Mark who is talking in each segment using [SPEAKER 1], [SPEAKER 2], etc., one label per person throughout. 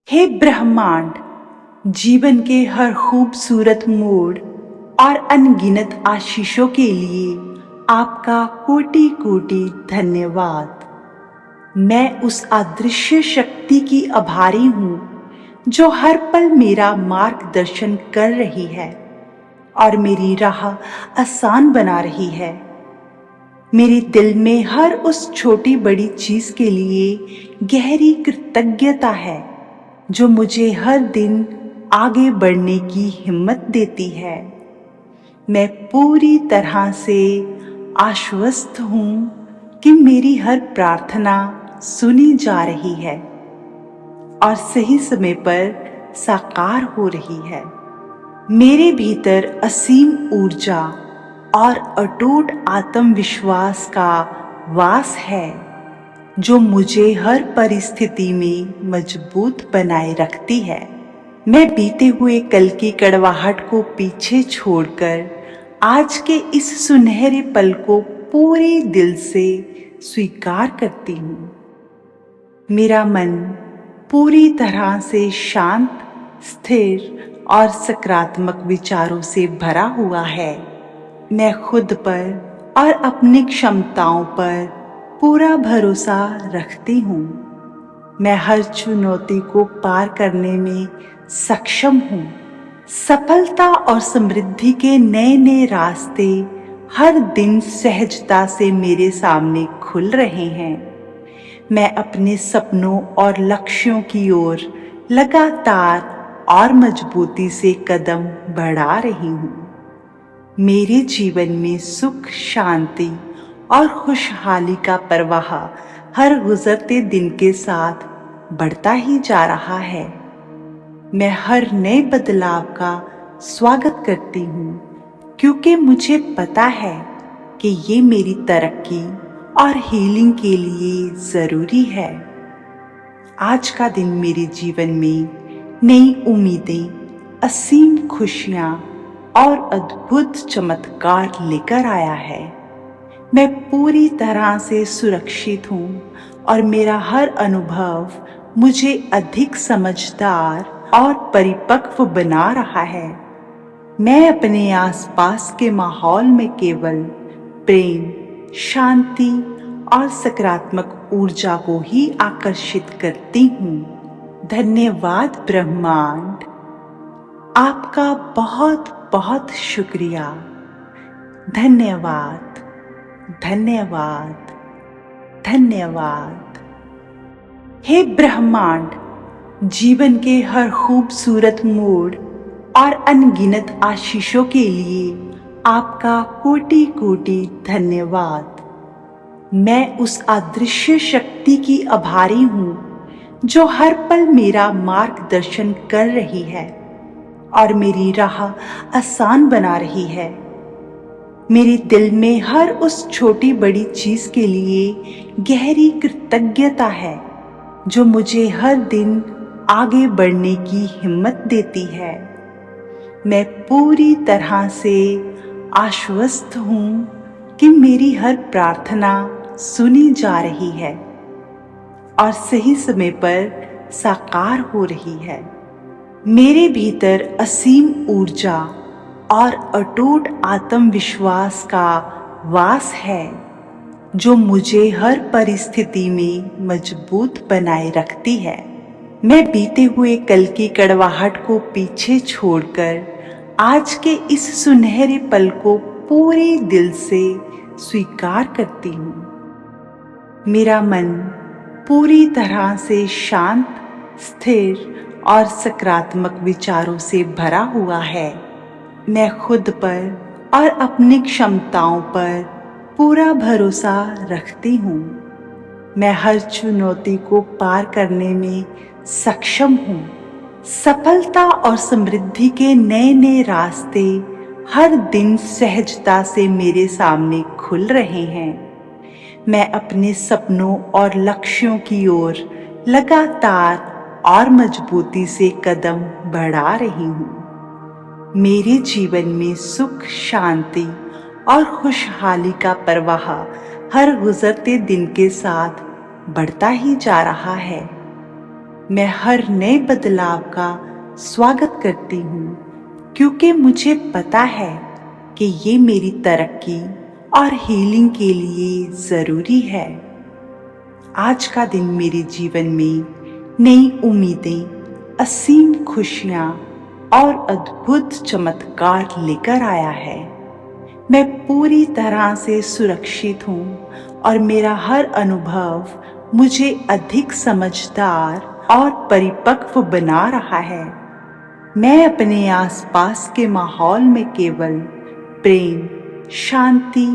[SPEAKER 1] हे ब्रह्मांड, जीवन के हर खूबसूरत मोड़ और अनगिनत आशीषों के लिए आपका कोटि कोटि धन्यवाद। मैं उस अदृश्य शक्ति की आभारी हूँ जो हर पल मेरा मार्गदर्शन कर रही है और मेरी राह आसान बना रही है। मेरे दिल में हर उस छोटी बड़ी चीज के लिए गहरी कृतज्ञता है जो मुझे हर दिन आगे बढ़ने की हिम्मत देती है। मैं पूरी तरह से आश्वस्त हूँ कि मेरी हर प्रार्थना सुनी जा रही है और सही समय पर साकार हो रही है। मेरे भीतर असीम ऊर्जा और अटूट आत्मविश्वास का वास है जो मुझे हर परिस्थिति में मजबूत बनाए रखती है। मैं बीते हुए कल की कड़वाहट को पीछे छोड़कर आज के इस सुनहरे पल को पूरे दिल से स्वीकार करती हूँ। मेरा मन पूरी तरह से शांत, स्थिर और सकारात्मक विचारों से भरा हुआ है। मैं खुद पर और अपनी क्षमताओं पर पूरा भरोसा रखती हूँ। मैं हर चुनौती को पार करने में सक्षम हूँ। सफलता और समृद्धि के नए नए रास्ते हर दिन सहजता से मेरे सामने खुल रहे हैं। मैं अपने सपनों और लक्ष्यों की ओर लगातार और मजबूती से कदम बढ़ा रही हूँ। मेरे जीवन में सुख, शांति और खुशहाली का प्रवाह हर गुजरते दिन के साथ बढ़ता ही जा रहा है। मैं हर नए बदलाव का स्वागत करती हूँ क्योंकि मुझे पता है कि ये मेरी तरक्की और हीलिंग के लिए ज़रूरी है। आज का दिन मेरे जीवन में नई उम्मीदें, असीम खुशियाँ और अद्भुत चमत्कार लेकर आया है। मैं पूरी तरह से सुरक्षित हूँ और मेरा हर अनुभव मुझे अधिक समझदार और परिपक्व बना रहा है। मैं अपने आसपास के माहौल में केवल प्रेम, शांति और सकारात्मक ऊर्जा को ही आकर्षित करती हूँ। धन्यवाद ब्रह्मांड, आपका बहुत बहुत शुक्रिया। धन्यवाद, धन्यवाद, धन्यवाद। हे ब्रह्मांड, जीवन के हर खूबसूरत मोड़ और अनगिनत आशीषों के लिए आपका कोटि कोटि धन्यवाद। मैं उस अदृश्य शक्ति की आभारी हूँ जो हर पल मेरा मार्गदर्शन कर रही है और मेरी राह आसान बना रही है। मेरे दिल में हर उस छोटी बड़ी चीज के लिए गहरी कृतज्ञता है जो मुझे हर दिन आगे बढ़ने की हिम्मत देती है। मैं पूरी तरह से आश्वस्त हूँ कि मेरी हर प्रार्थना सुनी जा रही है और सही समय पर साकार हो रही है। मेरे भीतर असीम ऊर्जा और अटूट आत्मविश्वास का वास है जो मुझे हर परिस्थिति में मजबूत बनाए रखती है। मैं बीते हुए कल की कड़वाहट को पीछे छोड़कर आज के इस सुनहरे पल को पूरे दिल से स्वीकार करती हूँ। मेरा मन पूरी तरह से शांत, स्थिर और सकारात्मक विचारों से भरा हुआ है। मैं खुद पर और अपनी क्षमताओं पर पूरा भरोसा रखती हूँ। मैं हर चुनौती को पार करने में सक्षम हूँ। सफलता और समृद्धि के नए नए रास्ते हर दिन सहजता से मेरे सामने खुल रहे हैं। मैं अपने सपनों और लक्ष्यों की ओर लगातार और मजबूती से कदम बढ़ा रही हूँ। मेरे जीवन में सुख, शांति और खुशहाली का प्रवाह हर गुजरते दिन के साथ बढ़ता ही जा रहा है। मैं हर नए बदलाव का स्वागत करती हूँ, क्योंकि मुझे पता है कि ये मेरी तरक्की और हीलिंग के लिए ज़रूरी है। आज का दिन मेरे जीवन में नई उम्मीदें, असीम खुशियाँ और अद्भुत चमत्कार लेकर आया है। मैं पूरी तरह से सुरक्षित हूँ और मेरा हर अनुभव मुझे अधिक समझदार और परिपक्व बना रहा है। मैं अपने आसपास के माहौल में केवल प्रेम, शांति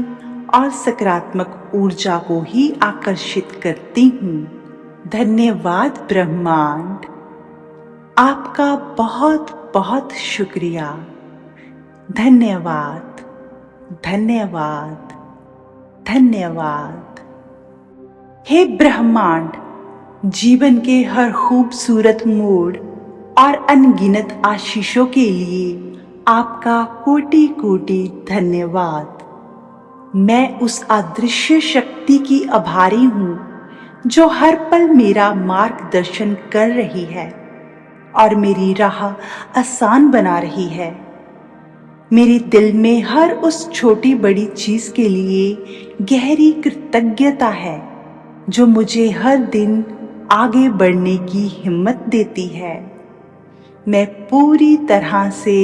[SPEAKER 1] और सकारात्मक ऊर्जा को ही आकर्षित करती हूँ। धन्यवाद ब्रह्मांड, आपका बहुत बहुत शुक्रिया। धन्यवाद, धन्यवाद, धन्यवाद। हे ब्रह्मांड, जीवन के हर खूबसूरत मोड़ और अनगिनत आशीषों के लिए आपका कोटि कोटि धन्यवाद। मैं उस अदृश्य शक्ति की आभारी हूँ जो हर पल मेरा मार्गदर्शन कर रही है और मेरी राह आसान बना रही है। मेरे दिल में हर उस छोटी बड़ी चीज के लिए गहरी कृतज्ञता है जो मुझे हर दिन आगे बढ़ने की हिम्मत देती है। मैं पूरी तरह से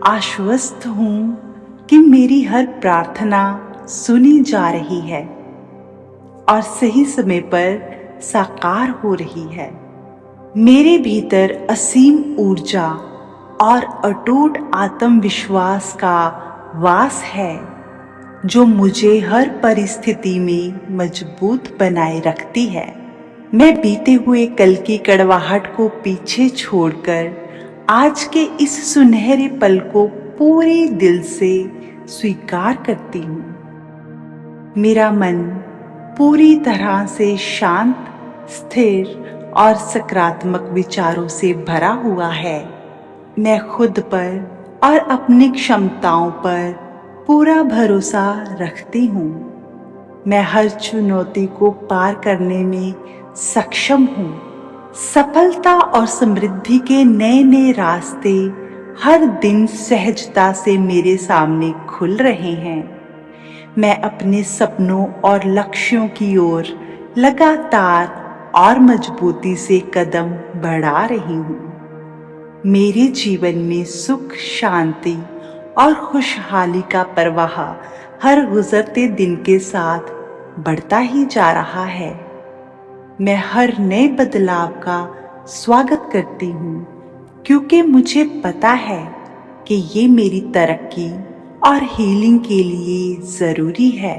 [SPEAKER 1] आश्वस्त हूँ कि मेरी हर प्रार्थना सुनी जा रही है और सही समय पर साकार हो रही है। मेरे भीतर असीम ऊर्जा और अटूट आत्मविश्वास का वास है जो मुझे हर परिस्थिति में मजबूत बनाए रखती है। मैं बीते हुए कल की कड़वाहट को पीछे छोड़कर आज के इस सुनहरे पल को पूरे दिल से स्वीकार करती हूँ। मेरा मन पूरी तरह से शांत, स्थिर और सकारात्मक विचारों से भरा हुआ है। मैं खुद पर और अपनी क्षमताओं पर पूरा भरोसा रखती हूँ। मैं हर चुनौती को पार करने में सक्षम हूँ। सफलता और समृद्धि के नए नए रास्ते हर दिन सहजता से मेरे सामने खुल रहे हैं। मैं अपने सपनों और लक्ष्यों की ओर लगातार और मजबूती से कदम बढ़ा रही हूँ। मेरे जीवन में सुख, शांति और खुशहाली का प्रवाह हर गुजरते दिन के साथ बढ़ता ही जा रहा है। मैं हर नए बदलाव का स्वागत करती हूँ, क्योंकि मुझे पता है कि ये मेरी तरक्की और हीलिंग के लिए ज़रूरी है।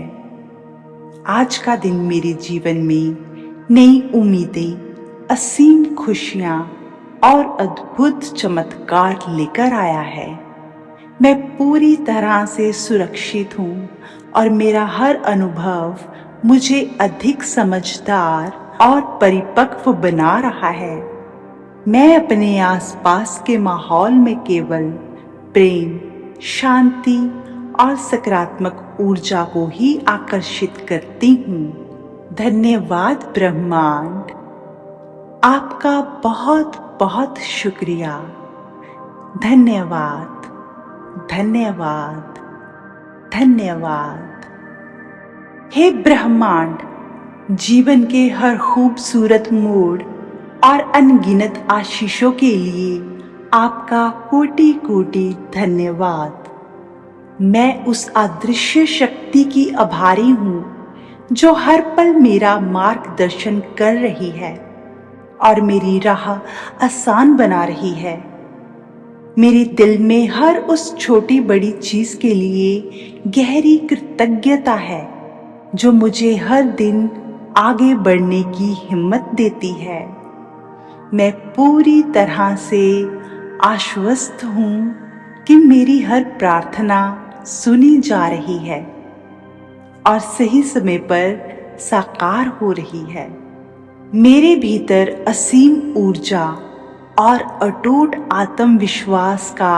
[SPEAKER 1] आज का दिन मेरे जीवन में नई उम्मीदें, असीम खुशियाँ और अद्भुत चमत्कार लेकर आया है। मैं पूरी तरह से सुरक्षित हूँ और मेरा हर अनुभव मुझे अधिक समझदार और परिपक्व बना रहा है। मैं अपने आसपास के माहौल में केवल प्रेम, शांति और सकारात्मक ऊर्जा को ही आकर्षित करती हूँ। धन्यवाद ब्रह्मांड, आपका बहुत बहुत शुक्रिया। धन्यवाद, धन्यवाद, धन्यवाद। हे ब्रह्मांड, जीवन के हर खूबसूरत मोड़ और अनगिनत आशीषों के लिए आपका कोटि कोटि धन्यवाद। मैं उस अदृश्य शक्ति की आभारी हूँ जो हर पल मेरा मार्गदर्शन कर रही है और मेरी राह आसान बना रही है। मेरे दिल में हर उस छोटी बड़ी चीज के लिए गहरी कृतज्ञता है जो मुझे हर दिन आगे बढ़ने की हिम्मत देती है। मैं पूरी तरह से आश्वस्त हूँ कि मेरी हर प्रार्थना सुनी जा रही है और सही समय पर साकार हो रही है। मेरे भीतर असीम ऊर्जा और अटूट आत्मविश्वास का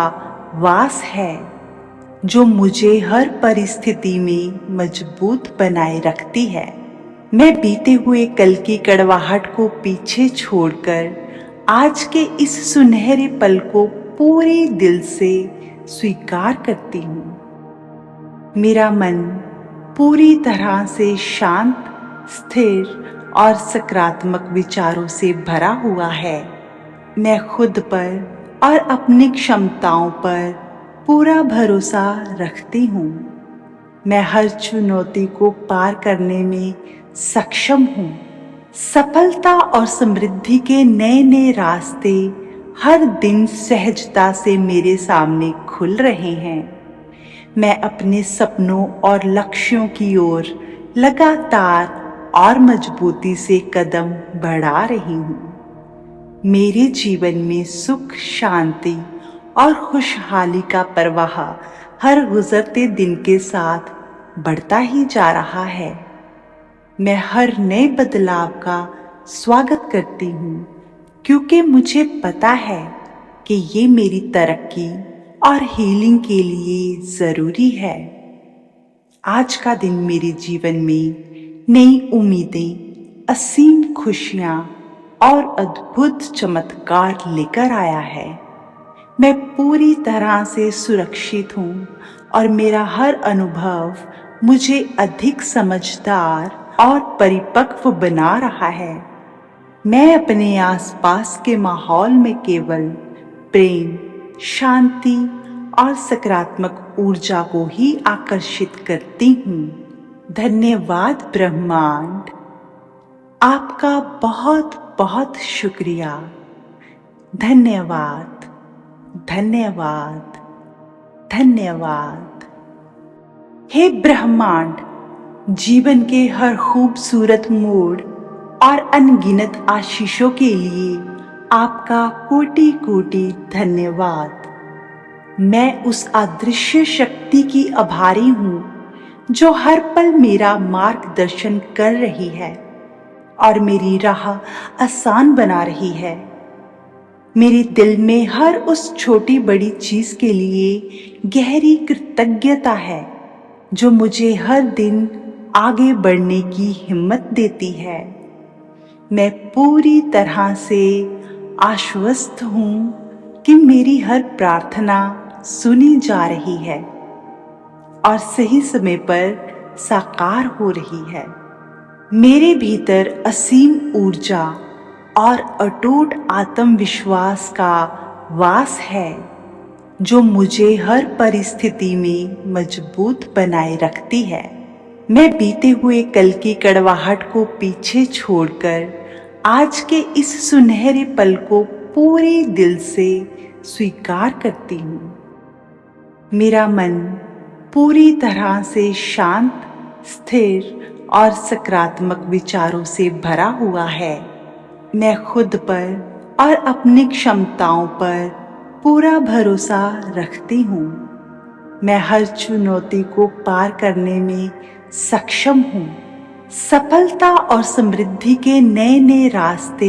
[SPEAKER 1] वास है जो मुझे हर परिस्थिति में मजबूत बनाए रखती है। मैं बीते हुए कल की कड़वाहट को पीछे छोड़कर आज के इस सुनहरे पल को पूरे दिल से स्वीकार करती हूँ। मेरा मन पूरी तरह से शांत, स्थिर और सकारात्मक विचारों से भरा हुआ है। मैं खुद पर और अपनी क्षमताओं पर पूरा भरोसा रखती हूँ। मैं हर चुनौती को पार करने में सक्षम हूँ। सफलता और समृद्धि के नए नए रास्ते हर दिन सहजता से मेरे सामने खुल रहे हैं। मैं अपने सपनों और लक्ष्यों की ओर लगातार और मजबूती से कदम बढ़ा रही हूँ। मेरे जीवन में सुख, शांति और खुशहाली का प्रवाह हर गुजरते दिन के साथ बढ़ता ही जा रहा है। मैं हर नए बदलाव का स्वागत करती हूँ, क्योंकि मुझे पता है कि ये मेरी तरक्की और हीलिंग के लिए ज़रूरी है। आज का दिन मेरे जीवन में नई उम्मीदें, असीम खुशियाँ और अद्भुत चमत्कार लेकर आया है। मैं पूरी तरह से सुरक्षित हूँ और मेरा हर अनुभव मुझे अधिक समझदार और परिपक्व बना रहा है। मैं अपने आसपास के माहौल में केवल प्रेम, शांति और सकारात्मक ऊर्जा को ही आकर्षित करती हूँ। धन्यवाद ब्रह्मांड, आपका बहुत बहुत शुक्रिया। धन्यवाद, धन्यवाद, धन्यवाद। हे ब्रह्मांड, जीवन के हर खूबसूरत मोड़ और अनगिनत आशीषों के लिए आपका कोटि कोटि धन्यवाद। मैं उस अदृश्य शक्ति की आभारी हूँ जो हर पल मेरा मार्गदर्शन कर रही है और मेरी राह आसान बना रही है। मेरे दिल में हर उस छोटी बड़ी चीज के लिए गहरी कृतज्ञता है जो मुझे हर दिन आगे बढ़ने की हिम्मत देती है। मैं पूरी तरह से आश्वस्त हूँ कि मेरी हर प्रार्थना सुनी जा रही है और सही समय पर साकार हो रही है। मेरे भीतर असीम ऊर्जा और अटूट आत्मविश्वास का वास है जो मुझे हर परिस्थिति में मजबूत बनाए रखती है। मैं बीते हुए कल की कड़वाहट को पीछे छोड़कर आज के इस सुनहरे पल को पूरे दिल से स्वीकार करती हूँ। मेरा मन पूरी तरह से शांत, स्थिर और सकारात्मक विचारों से भरा हुआ है। मैं खुद पर और अपनी क्षमताओं पर पूरा भरोसा रखती हूँ। मैं हर चुनौती को पार करने में सक्षम हूँ। सफलता और समृद्धि के नए नए रास्ते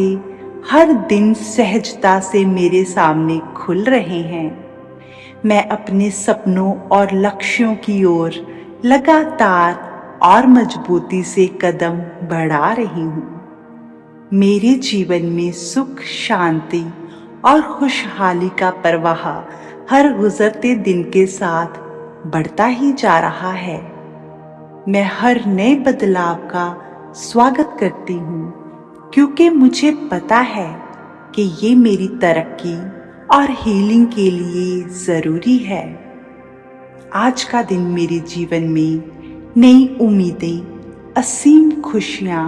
[SPEAKER 1] हर दिन सहजता से मेरे सामने खुल रहे हैं। मैं अपने सपनों और लक्ष्यों की ओर लगातार और मजबूती से कदम बढ़ा रही हूँ। मेरे जीवन में सुख, शांति और खुशहाली का प्रवाह हर गुजरते दिन के साथ बढ़ता ही जा रहा है। मैं हर नए बदलाव का स्वागत करती हूँ, क्योंकि मुझे पता है कि ये मेरी तरक्की और हीलिंग के लिए ज़रूरी है। आज का दिन मेरे जीवन में नई उम्मीदें, असीम खुशियाँ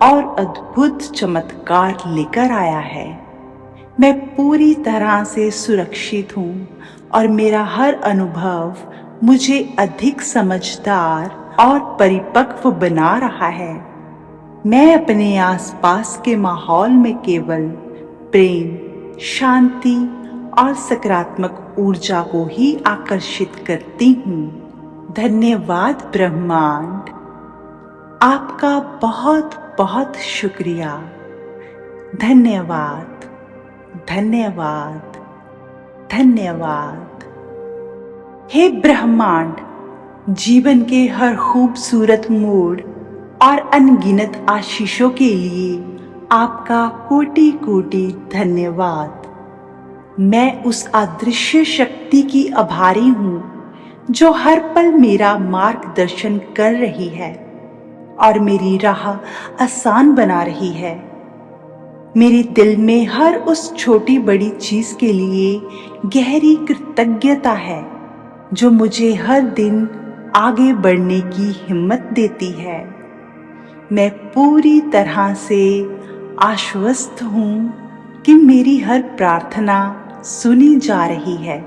[SPEAKER 1] और अद्भुत चमत्कार लेकर आया है। मैं पूरी तरह से सुरक्षित हूँ और मेरा हर अनुभव मुझे अधिक समझदार और परिपक्व बना रहा है। मैं अपने आसपास के माहौल में केवल प्रेम, शांति और सकारात्मक ऊर्जा को ही आकर्षित करती हूँ। धन्यवाद ब्रह्मांड, आपका बहुत बहुत शुक्रिया। धन्यवाद, धन्यवाद, धन्यवाद। हे ब्रह्मांड, जीवन के हर खूबसूरत मोड़ और अनगिनत आशीषों के लिए आपका कोटि कोटि धन्यवाद। मैं उस अदृश्य शक्ति की आभारी हूँ जो हर पल मेरा मार्गदर्शन कर रही है और मेरी राह आसान बना रही है। मेरे दिल में हर उस छोटी बड़ी चीज के लिए गहरी कृतज्ञता है जो मुझे हर दिन आगे बढ़ने की हिम्मत देती है। मैं पूरी तरह से आश्वस्त हूँ कि मेरी हर प्रार्थना सुनी जा रही है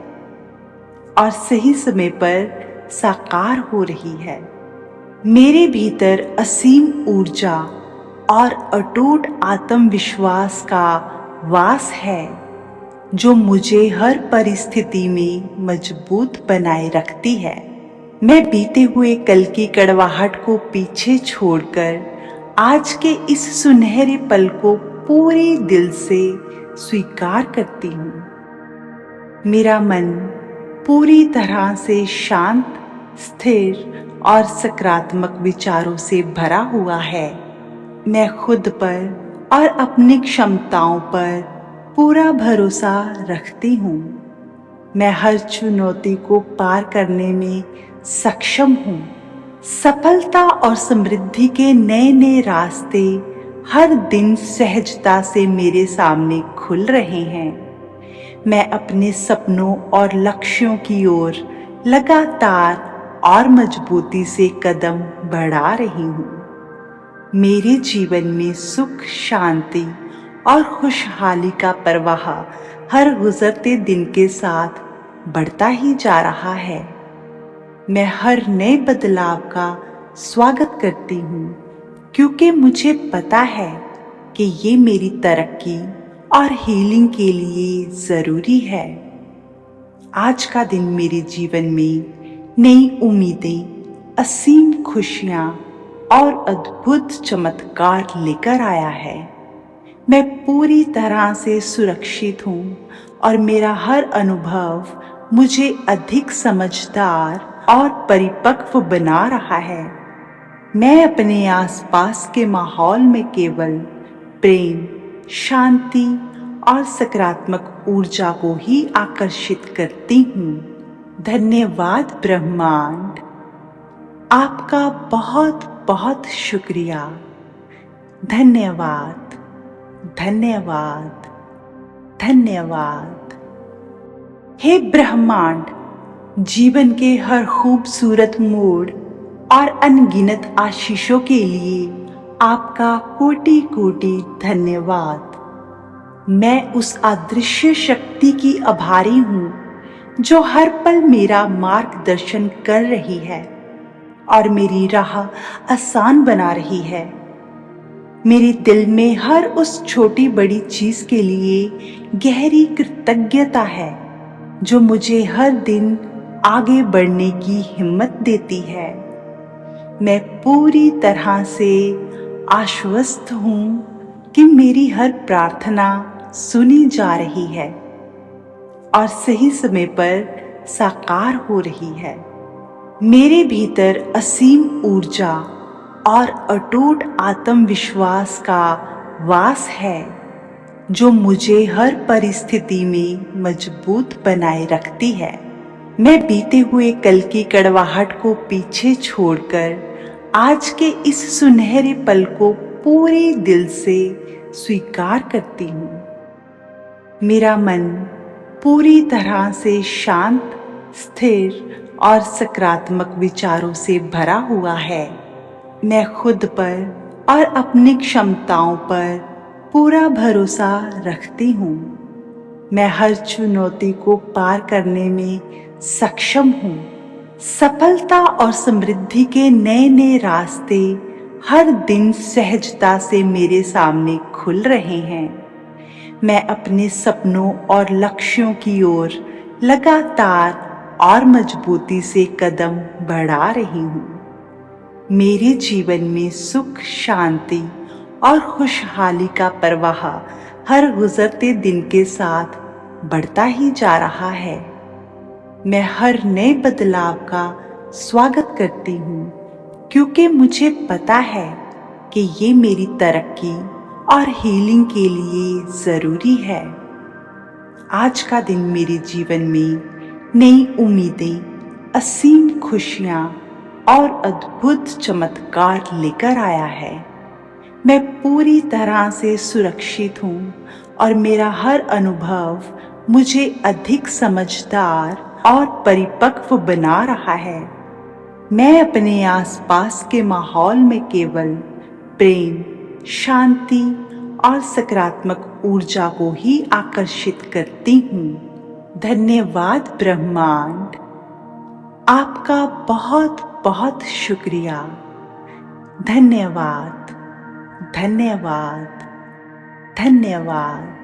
[SPEAKER 1] और सही समय पर साकार हो रही है। मेरे भीतर असीम ऊर्जा और अटूट आत्मविश्वास का वास है जो मुझे हर परिस्थिति में मजबूत बनाए रखती है। मैं बीते हुए कल की कड़वाहट को पीछे छोड़कर आज के इस सुनहरे पल को पूरे दिल से स्वीकार करती हूँ। मेरा मन पूरी तरह से शांत, स्थिर और सकारात्मक विचारों से भरा हुआ है। मैं खुद पर और अपनी क्षमताओं पर पूरा भरोसा रखती हूँ। मैं हर चुनौती को पार करने में सक्षम हूँ। सफलता और समृद्धि के नए नए रास्ते हर दिन सहजता से मेरे सामने खुल रहे हैं। मैं अपने सपनों और लक्ष्यों की ओर लगातार और मजबूती से कदम बढ़ा रही हूँ। मेरे जीवन में सुख, शांति और खुशहाली का प्रवाह हर गुजरते दिन के साथ बढ़ता ही जा रहा है। मैं हर नए बदलाव का स्वागत करती हूँ क्योंकि मुझे पता है कि ये मेरी तरक्की और हीलिंग के लिए ज़रूरी है। आज का दिन मेरे जीवन में नई उम्मीदें, असीम खुशियाँ और अद्भुत चमत्कार लेकर आया है। मैं पूरी तरह से सुरक्षित हूँ और मेरा हर अनुभव मुझे अधिक समझदार और परिपक्व बना रहा है। मैं अपने आसपास के माहौल में केवल प्रेम, शांति और सकारात्मक ऊर्जा को ही आकर्षित करती हूँ। धन्यवाद ब्रह्मांड, आपका बहुत बहुत शुक्रिया। धन्यवाद, धन्यवाद, धन्यवाद। हे ब्रह्मांड, जीवन के हर खूबसूरत मोड़ और अनगिनत आशीषों के लिए आपका कोटि कोटि धन्यवाद। मैं उस अदृश्य शक्ति की आभारी हूँ जो हर पल मेरा मार्गदर्शन कर रही है और मेरी राह आसान बना रही है। मेरे दिल में हर उस छोटी बड़ी चीज के लिए गहरी कृतज्ञता है जो मुझे हर दिन आगे बढ़ने की हिम्मत देती है। मैं पूरी तरह से आश्वस्त हूँ कि मेरी हर प्रार्थना सुनी जा रही है और सही समय पर साकार हो रही है। मेरे भीतर असीम ऊर्जा और अटूट आत्मविश्वास का वास है जो मुझे हर परिस्थिति में मजबूत बनाए रखती है। मैं बीते हुए कल की कड़वाहट को पीछे छोड़कर आज के इस सुनहरे पल को पूरे दिल से स्वीकार करती हूँ। मेरा मन पूरी तरह से शांत, स्थिर और सकारात्मक विचारों से भरा हुआ है। मैं खुद पर और अपनी क्षमताओं पर पूरा भरोसा रखती हूँ। मैं हर चुनौती को पार करने में सक्षम हूँ। सफलता और समृद्धि के नए नए रास्ते हर दिन सहजता से मेरे सामने खुल रहे हैं। मैं अपने सपनों और लक्ष्यों की ओर लगातार और मजबूती से कदम बढ़ा रही हूँ। मेरे जीवन में सुख, शांति और खुशहाली का प्रवाह हर गुजरते दिन के साथ बढ़ता ही जा रहा है। मैं हर नए बदलाव का स्वागत करती हूँ क्योंकि मुझे पता है कि ये मेरी तरक्की और हीलिंग के लिए ज़रूरी है। आज का दिन मेरे जीवन में नई उम्मीदें, असीम खुशियाँ और अद्भुत चमत्कार लेकर आया है। मैं पूरी तरह से सुरक्षित हूँ और मेरा हर अनुभव मुझे अधिक समझदार और परिपक्व बना रहा है। मैं अपने आसपास के माहौल में केवल प्रेम, शांति और सकारात्मक ऊर्जा को ही आकर्षित करती हूँ। धन्यवाद ब्रह्मांड, आपका बहुत बहुत शुक्रिया। धन्यवाद, धन्यवाद, धन्यवाद।